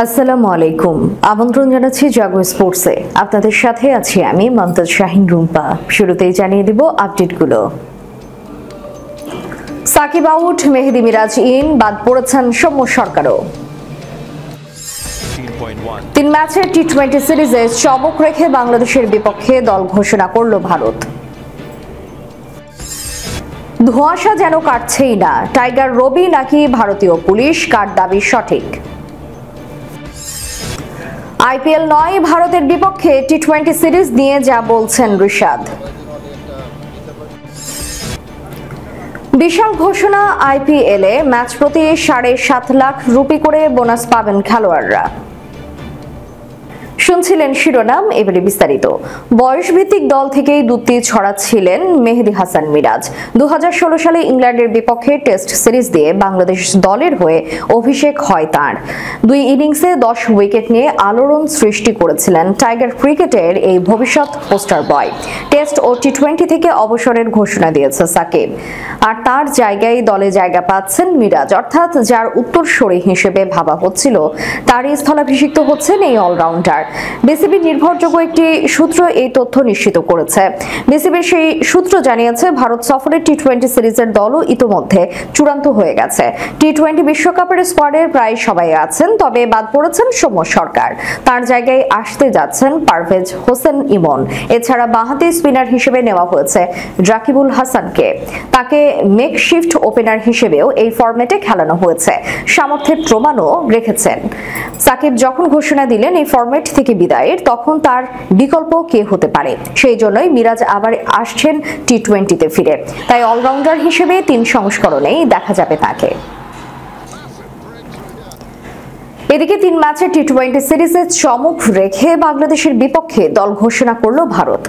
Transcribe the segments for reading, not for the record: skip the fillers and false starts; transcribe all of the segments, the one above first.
আসসালামু আলাইকুম। আমন্ত্রণ জানাচ্ছি জাগো স্পোর্টসে। আপনাদের সাথে আছি আমি মমতাজ শাহিন রুম্পা। শুরুতেই জানিয়ে দিব আপডেটগুলো। সাকিব আউট, মেহেদী মিরাজ ইন, বাদ পড়েছেন সৌম্য সরকারও। 3 ম্যাচের টি-20 সিরিজে চমক রেখে বাংলাদেশের বিপক্ষে দল ঘোষণা করল ভারত। ধোঁয়াশা যেন কাটছেই না, টাইগার রবি নাকি ভারতীয় পুলিশ, কার দাবি সঠিক? আইপিএল নয়, ভারতের বিপক্ষে টি-20 সিরিজ নিয়ে যা বলছেন রিশাদ। বিশাল ঘোষণা, আইপিএলে ম্যাচ প্রতি 7.5 লাখ রুপি করে বোনাস পাবেন খেলোয়াড়রা। শুনছিলেন শিরোনাম, এবারে বিস্তারিত। বয়সভিত্তিক দল থেকেই দুটি ছড়াচ্ছিলেন মেহেদী হাসান মিরাজ। 2016 সালে ইংল্যান্ডের বিপক্ষে টেস্ট সিরিজ দিয়ে বাংলাদেশ দলের হয়ে অভিষেক হয় তাঁর। 2 ইনিংসে 10 উইকেট নিয়ে আলোড়ন সৃষ্টি করেছিলেন টাইগার ক্রিকেটের এই ভবিষ্যৎ পোস্টার বয়। টেস্ট ও টি-20 থেকে অবসরের ঘোষণা দিয়েছে সাকিব, আর তার জায়গায় দলে জায়গা পাচ্ছেন মিরাজ, অর্থাৎ যার উত্তরসূরি হিসেবে ভাবা হচ্ছিল তারই স্থলাভিষিক্ত হচ্ছেন এই অলরাউন্ডার। বিসিবি নির্ভরযোগ্য একটি সূত্র এই তথ্য নিশ্চিত করেছে। বিসিবির সেই সূত্র জানিয়েছে, ভারত সফরের টি-20 সিরিজের দলও ইতোমধ্যে চূড়ান্ত হয়ে গেছে। টি-20 বিশ্বকাপের স্কোয়াডের প্রায় সবাই আছেন, তবে বাদ পড়েছেন সৌম্য সরকার। তার জায়গায় আসতে যাচ্ছেন পারভেজ হোসেন ইমন। এছাড়া বাঁহাতি স্পিনার হিসেবে নেওয়া হয়েছে রাকিবুল হাসানকে। তাকে মেকশিফট ওপেনার হিসেবেও এই ফরম্যাটে খেলানো হয়েছে। সামর্থ্যের প্রমাণও রেখেছেন। সাকিব যখন ঘোষণা দিলেন এই ফরম্যাট থেকে বিদায়ের, তখন তার বিকল্প কে হতে পারে? সেই জন্যই মিরাজ আবার আসছেন টি-20তে ফিরে। তাই অলরাউন্ডার হিসেবে 3 সংস্করণেই দেখা যাবে তাকে। এদিকে 3 ম্যাচের টি-20 সিরিজে চমক রেখে বাংলাদেশের বিপক্ষে দল ঘোষণা করল ভারত।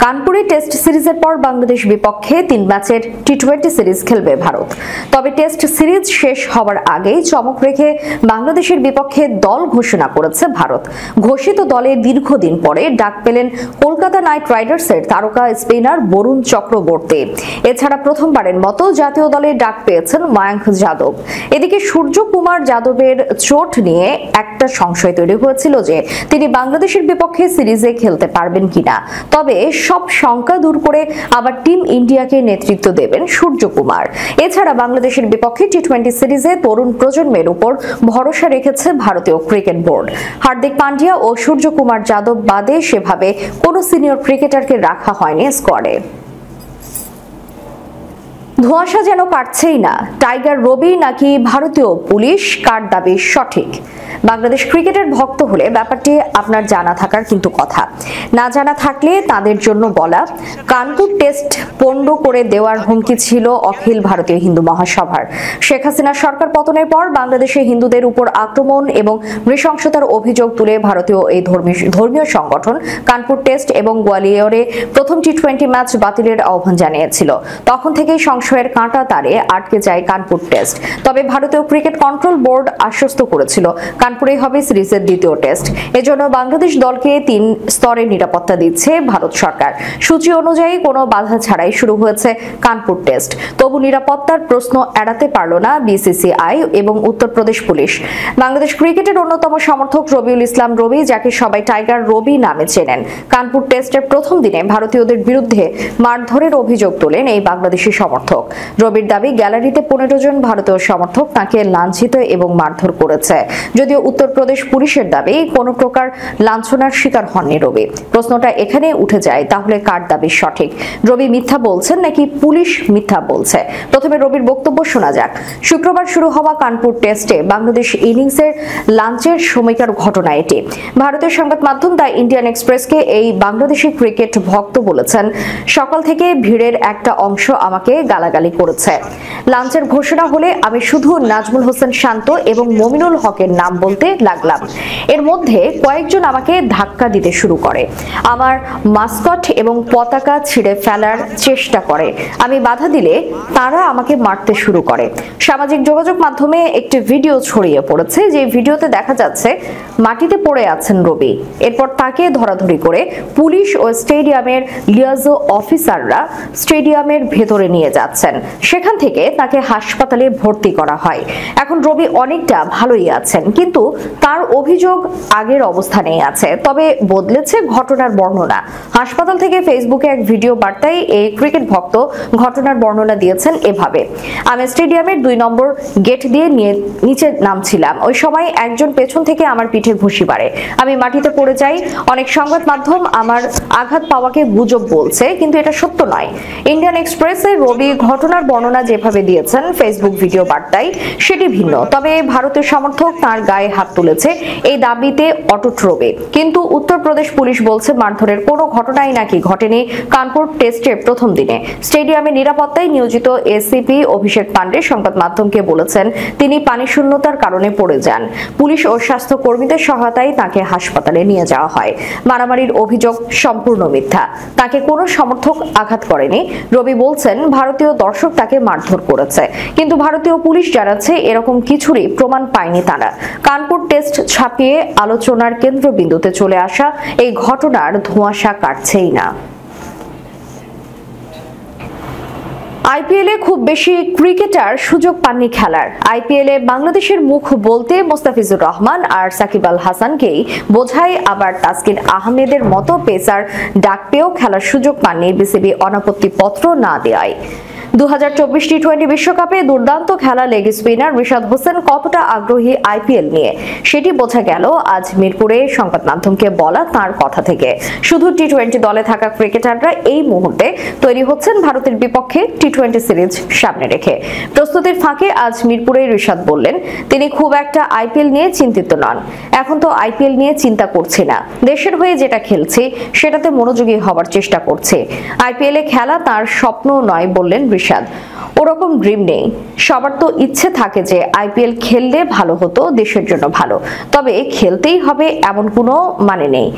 কানপুরে টেস্ট সিরিজের পর বাংলাদেশ বিপক্ষে 3 ম্যাচের টি-20 সিরিজ খেলবে ভারত। তবে টেস্ট সিরিজ শেষ হওয়ার আগেই চমক রেখে বাংলাদেশের বিপক্ষে দল ঘোষণা করেছে ভারত। ঘোষিত দলে দীর্ঘদিন পরে ডাক পেলেন কলকাতা নাইট রাইডার্সের তারকা স্পিনার বরুণ চক্রবর্তী। এছাড়া প্রথমবারের মতো জাতীয় দলে ডাক পেয়েছেন মায়াঙ্ক যাদব। এদিকে সূর্য কুমার যাদবের চোট নিয়ে একটা সংশয় তৈরি হয়েছিল যে তিনি বাংলাদেশের বিপক্ষে সিরিজে খেলতে পারবেন কিনা। তবে সব শঙ্কা দূর করে আবার টিম ইন্ডিয়াকে নেতৃত্ব দেবেন সূর্য কুমার। এছাড়া বাংলাদেশের বিপক্ষে টি-20 সিরিজে তরুণ প্রজন্মের উপর ভরসা রেখেছে ভারতীয় ক্রিকেট বোর্ড। হার্দিক পান্ডিয়া ও সূর্য কুমার যাদব বাদে সেভাবে কোনো সিনিয়র ক্রিকেটারকে রাখা হয়নি স্কোয়াডে। ধোঁয়াশা যেন কাটছেই না, টাইগার রবি নাকি ভারতীয় পুলিশ, কার দাবি সঠিক? বাংলাদেশ ক্রিকেটের ভক্ত হলে ব্যাপারটি আপনার জানা থাকার কিন্তু কথা। না জানা থাকলে তাদের জন্য বলা, কানপুর টেস্ট পণ্ড করে দেওয়ার হুমকি ছিল অখিল ভারতীয় হিন্দু মহাসভার। শেখ হাসিনা সরকার পতনের পর বাংলাদেশে হিন্দুদের উপর আক্রমণ এবং নৃশংসতার অভিযোগ তুলে ভারতীয় এই ধর্মীয় সংগঠন কানপুর টেস্ট এবং গোয়ালিয়রে প্রথম টি-20 ম্যাচ বাতিলের আহ্বান জানিয়েছিল। তখন থেকেই সংশয়ের কাঁটা তারে আটকে যায় কানপুর টেস্ট। তবে ভারতীয় ক্রিকেট কন্ট্রোল বোর্ড আশ্বস্ত করেছিল কানপুরেই হবে সিরিজের দ্বিতীয় টেস্ট। এজন্য বাংলাদেশ দলকে 3 স্তরে নিরাপত্তা দিচ্ছে ভারত সরকার। সূচি অনুযায়ী কোনো বাধা ছাড়াই শুরু হয়েছে কানপুর টেস্ট। তবু নিরাপত্তার প্রশ্ন এড়াতে পারল না বিসিসিআই এবং উত্তরপ্রদেশ পুলিশ। বাংলাদেশ ক্রিকেটের অন্যতম সমর্থক রবিউল ইসলাম রবি, যাকে সবাই টাইগার রবি নামে চেনেন, কানপুর টেস্টের প্রথম দিনে ভারতীয়দের বিরুদ্ধে মারধরের অভিযোগ তোলেন এই বাংলাদেশি সমর্থক। রবির দাবি, গ্যালারিতে 15 জন ভারতীয় সমর্থক তাকে লাঞ্ছিত এবং মারধর করেছে। যদিও উত্তরপ্রদেশ পুলিশের দাবি কোনো প্রকার লাঞ্ছনার শিকার হননি রবি। প্রশ্নটা এখানে উঠে যায়, তাহলে কার দাবি সঠিক? রবি মিথ্যা বলছেন নাকি পুলিশ মিথ্যা বলছে? প্রথমে রবির বক্তব্য শোনা যাক। শুক্রবার শুরু হওয়া কানপুর টেস্টে বাংলাদেশ ইনিংসের লাঞ্চের সময়কার ঘটনা এটি। ভারতের সংবাদ মাধ্যম দ্য ইন্ডিয়ান এক্সপ্রেসকে এই বাংলাদেশি ক্রিকেট ভক্ত বলেছেন, সকাল থেকে ভিড়ের একটা অংশ আমাকে গালাগালি করেছে। লাঞ্চের ঘোষণা হলে আমি শুধু নাজমুল হোসেন শান্ত এবং মমিনুল হকের নাম বলতে লাগলাম। এর মধ্যে কয়েকজন আমাকে ধাক্কা দিতে শুরু করে, আমার মাস্কট এবং পতাকা ছিঁড়ে ফেলার চেষ্টা করে। আমি বাধা দিলে তারা আমাকে মারতে শুরু করে। সামাজিক যোগাযোগ মাধ্যমে একটি ভিডিও ছড়িয়ে পড়েছে, যে ভিডিওতে দেখা যাচ্ছে মাটিতে পড়ে আছেন রবি। এরপর তাকে ধরাধরি করে পুলিশ ও স্টেডিয়ামের লিয়াজো অফিসাররা স্টেডিয়ামের ভেতরে নিয়ে যাচ্ছে। কাটছেন। সেখান থেকে তাকে হাসপাতালে ভর্তি করা হয়। এখন রবি অনেকটা ভালোই আছেন, কিন্তু তার অভিযোগ আগের অবস্থানেই আছে, তবে বদলেছে ঘটনার বর্ণনা। হাসপাতাল থেকে ফেসবুকে এক ভিডিও বার্তায় এই ক্রিকেট ভক্ত ঘটনার বর্ণনা দিয়েছেন এভাবে: আমি স্টেডিয়ামের 2 নম্বর গেট দিয়ে নিচে নামছিলাম। ওই সময় একজন পেছন থেকে আমার পিঠে ঘুষি মারে, আমি মাটিতে পড়ে যাই। অনেক সংবাদ মাধ্যম আমার আঘাত পাওয়াকে গুজব বলছে, কিন্তু এটা সত্য নয়। ইন্ডিয়ান এক্সপ্রেসে রবি ঘটনার বর্ণনা যেভাবে দিয়েছেন ফেসবুক ভিডিও বার্তায় সেটি ভিন্ন, তবে ভারতীয় সমর্থক তার গায়ে হাত তুলেছে এই দাবিতে অটুট রবি। কিন্তু উত্তরপ্রদেশ পুলিশ বলছে মারধরের কোনো ঘটনাই নাকি ঘটেনি কানপুর টেস্টের প্রথম দিনে। স্টেডিয়ামে নিরাপত্তায় নিয়োজিত এসিপি অভিষেক পান্ডে সংবাদ মাধ্যমকে বলেছেন তিনি পানি শূন্যতার কারণে পড়ে যান। পুলিশ ও স্বাস্থ্য কর্মীদের সহায়তায় তাকে হাসপাতালে নিয়ে যাওয়া হয়। মারামারির অভিযোগ সম্পূর্ণ মিথ্যা, তাকে কোনো সমর্থক আঘাত করেনি। রবি বলছেন ভারতীয় দর্শক তাকে মারধর করেছে, কিন্তু ভারতীয় পুলিশ জানাচ্ছে এরকম কিছুরই প্রমাণ পায়নি তারা। কানপুর টেস্ট ছাপিয়ে আলোচনার কেন্দ্রবিন্দুতে চলে আসা এই ঘটনার ধোঁয়াশা কাটছেই না। আইপিএলে খুব বেশি ক্রিকেটার সুযোগ পাননি খেলার। আইপিএলে বাংলাদেশের মুখ বলতে মোস্তাফিজুর রহমান আর সাকিব আল হাসানকেই বোঝায়, আবার তাসকিন আহমেদের মতো পেসার ডাক পেয়েও খেলার সুযোগ পাননি বিসিবি অনাপত্তি পত্র না দেওয়ায়। 2024 টি-20 বিশ্বকাপে দুর্দান্ত খেলা লেগ স্পিনার রিশাদ হোসেন কতটা আগ্রহী আইপিএল নিয়ে সেটি বোঝা গেল আজ মিরপুরে সংবাদ মাধ্যমকে বলা তার কথা থেকে। শুধু টি-20 দলে থাকা ক্রিকেটাররা এই মুহূর্তে তৈরি হচ্ছেন ভারতের বিপক্ষে টি-20 সিরিজ সামনে রেখে। প্রস্তুতির ফাঁকে আজ মিরপুরে রিশাদ বললেন তিনি খুব একটা আইপিএল নিয়ে চিন্তিত নন। এখন তো আইপিএল নিয়ে চিন্তা করছি না, দেশের হয়ে যেটা খেলছি সেটাতে মনোযোগী হওয়ার চেষ্টা করছি। আইপিএলে খেলা তার স্বপ্ন নয় বললেন রিশাদ। ওরকম ড্রিম নেই, সবার তো ইচ্ছে থাকে যে আইপিএল খেললে ভালো হতো, দেশের জন্য ভালো, তবে খেলতেই হবে এমন কোনো মানে নেই।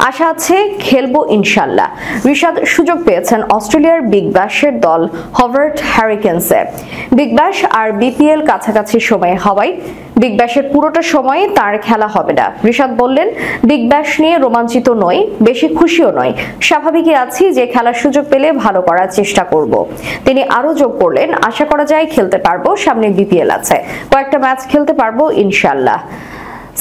আশা আছে খেলবো ইনশাল্লাহ। রিশাদ সুযোগ পেয়েছেন অস্ট্রেলিয়ার বিগ ব্যাশের দল হবার্ট হ্যারিকেন্সে। বিগ ব্যাশ আর বিপিএল কাছাকাছি সময়ে হওয়ায় বিগ ব্যাশের পুরোটা সময়ে তার খেলা হবে না। রিশাদ বললেন বিগ ব্যাশ নিয়ে রোমাঞ্চিত নই, বেশি খুশিও নয়, স্বাভাবিকই আছি যে খেলার সুযোগ পেলে ভালো করার চেষ্টা করব। তিনি আরো যোগ করলেন আশা করা যায় খেলতে পারবো, সামনে বিপিএল আছে, কয়েকটা ম্যাচ খেলতে পারবো ইনশাল্লাহ।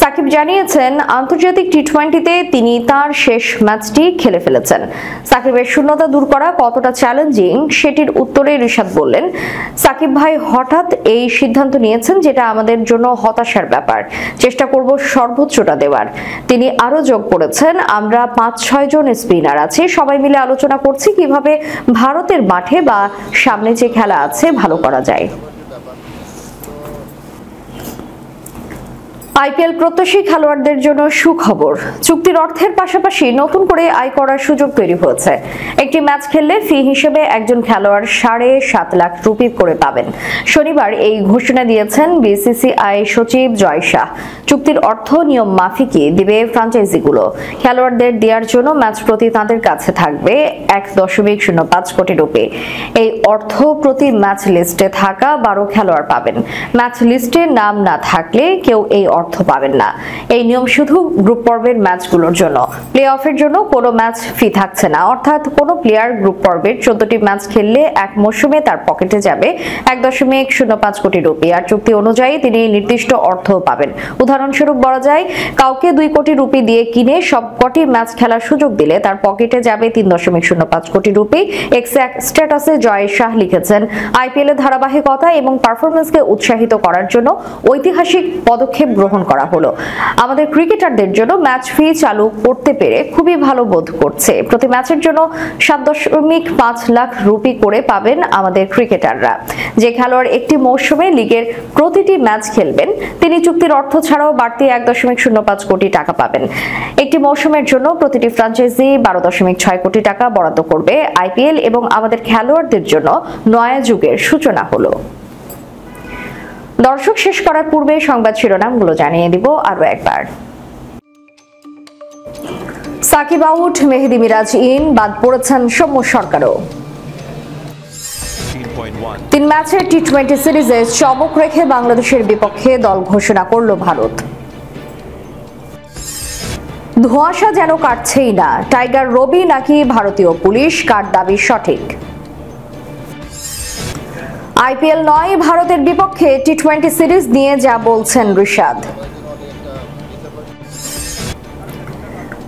সাকিব জানিয়েছেন আন্তর্জাতিক টি-20তে তিনি তার শেষ ম্যাচটি খেলে ফেলেছেন। সাকিবের শূন্যতা দূর করা কতটা চ্যালেঞ্জিং সেটির উত্তরে রিশাদ বললেন সাকিব ভাই হঠাৎ এই সিদ্ধান্ত নিয়েছেন যেটা আমাদের জন্য হতাশার ব্যাপার, চেষ্টা করব সর্বোচ্চটা দেওয়ার। তিনি আরো যোগ করেছেন আমরা 5-6 জন স্পিনার আছি, সবাই মিলে আলোচনা করছি কিভাবে ভারতের মাঠে বা সামনে যে খেলা আছে ভালো করা যায়। আইপিএল প্রত্যাশী খেলোয়াড়দের জন্য সুখবর, চুক্তির অর্থের পাশাপাশি নতুন করে আয় করার সুযোগ তৈরি হয়েছে। একটি ম্যাচ খেললে ফি হিসেবে একজন খেলোয়াড় 7.5 লাখ রুপি করে পাবেন। শনিবার এই ঘোষণা দিয়েছেন বিসিসিআই সচিব জয় শাহ। চুক্তির অর্থ নিয়ম মাফিকই দিবে ফ্র্যাঞ্চাইজিগুলো। খেলোয়াড়দের দেওয়ার জন্য ম্যাচ প্রতি তাদের কাছে থাকবে 1.05 কোটি রুপি। এই অর্থ প্রতি ম্যাচ লিস্টে থাকা 12 খেলোয়াড় পাবেন। ম্যাচ লিস্টে নাম না থাকলে কেউ এই অর্থ পাবেন না। এই নিয়ম শুধু গ্রুপ পর্বের ম্যাচগুলোর জন্য, প্লে অফের জন্য কোনো ম্যাচ ফি থাকছে না। অর্থাৎ কোনো প্লেয়ার গ্রুপ পর্বের 14টি ম্যাচ খেললে এক মৌসুমে তার পকেটে যাবে 1.05 কোটি রুপি, আর চুক্তি অনুযায়ী তিনি নির্দিষ্ট অর্থ পাবেন। উদাহরণস্বরূপ বলা যায় কাউকে 2 কোটি রুপি দিয়ে কিনে সব কটি ম্যাচ খেলার সুযোগ দিলে তার পকেটে যাবে 3.05 কোটি রুপি। এক্স স্ট্যাটাসে জয় শাহ লিখেছেন আইপিএল এর ধারাবাহিকতা এবং পারফরমেন্সকে উৎসাহিত করার জন্য ঐতিহাসিক পদক্ষেপ গ্রহণ করা হলো। আমাদের ক্রিকেটারদের জন্য ম্যাচ ফি চালু করতে পেরে খুবই ভালো বোধ করছে। প্রতি ম্যাচের জন্য 7.5 লাখ রুপি করে পাবেন আমাদের ক্রিকেটাররা। যে খেলোয়াড় একটি মৌসুমে লিগের প্রতিটি ম্যাচ খেলবেন তিনি চুক্তির অর্থ ছাড়াও বাড়তি 1.05 কোটি টাকা পাবেন। একটি মৌসুমের জন্য প্রতিটি ফ্র্যাঞ্চাইজি 12.6 কোটি টাকা বরাদ্দ করবে। আইপিএল এবং আমাদের খেলোয়াড়দের জন্য নয়া যুগের সূচনা হলো। দর্শক, শেষ করার পূর্বে সংবাদ শিরোনামগুলো জানিয়ে দিব আরো একবার। সাকিব আউট, মেহেদী মিরাজ ইন, বাদ পড়েছেন সৌম্য সরকারও। 3 ম্যাচের টি-20 সিরিজে চমক রেখে বাংলাদেশের বিপক্ষে দল ঘোষণা করল ভারত। ধোঁয়াশা যেন কাটছেই না, টাইগার রবি নাকি ভারতীয় পুলিশ, কার দাবি সঠিক? আইপিএল নয়, ভারতের বিপক্ষে টি-20 সিরিজ নিয়ে যা বলছেন রিশাদ।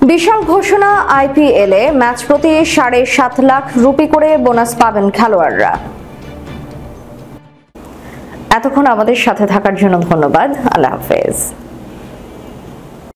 বিশাল ঘোষণা, আইপিএলে ম্যাচ প্রতি 7.5 লাখ রুপি করে বোনাস পাবেন খেলোয়াড়রা। এতক্ষণ আমাদের সাথে থাকার জন্য ধন্যবাদ। আল্লাহ হাফেজ।